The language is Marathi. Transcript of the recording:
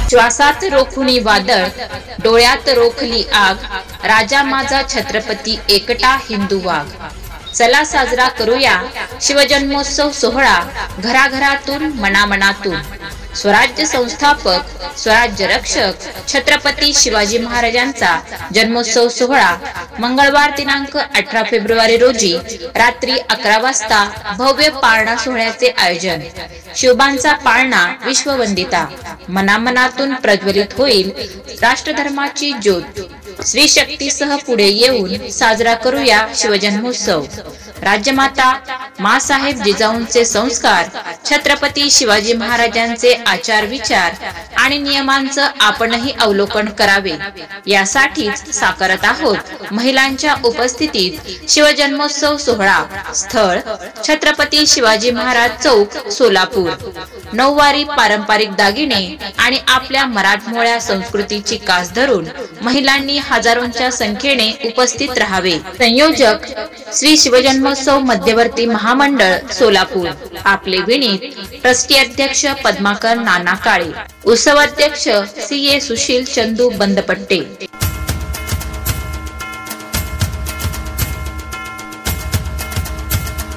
श्वासात रोखुनी वादळ, डोळ्यात रोखली आग, राजा माझा छत्रपती एकटा हिंदू वाघ। चला साजरा करूया शिवजन्मोत्सव सोहळा, घराघरातून मनामनातून। स्वराज्य संस्थापक, स्वराज्य रक्षक छत्रपती शिवाजी महाराजांचा जन्मोत्सव सोहळा मंगळवार दिनांक 18 फेब्रुवारी रोजी रात्री 11 वाजता भव्य पाळणा सोहळ्याचे आयोजन। शिवबांचा पाळणा विश्ववंदिता, मनामनातून प्रज्वलित होईल राष्ट्रधर्माची ज्योत। स्त्री शक्तीसह पुढे येऊन साजरा करूया शिवजन्मोत्सव। राजमाता माँसाहेब जिजाऊंचे संस्कार, छत्रपती शिवाजी महाराजांचे आचार विचार आणि नियमांचं आपणही अवलोकन करावे, यासाठीच साकारत आहोत महिलांच्या उपस्थितीत शिवजन्मोत्सव सोहळा। स्थळ छत्रपती शिवाजी महाराज चौक, सोलापूर। नऊवारी पारंपरिक दागिने आणि आपल्या मराठमोळ्या संस्कृतीची कास धरून महिलांनी हजारोंच्या संख्येने उपस्थित राहावे। संयोजक श्री शिवजन्मोत्सव मध्यवर्ती महामंडळ, सोलापूर। आपले विनीत ट्रस्टी अध्यक्ष पद्माकर नाना काळे, उत्सवाध्यक्ष CA सुशील चंदू बंदपट्टे।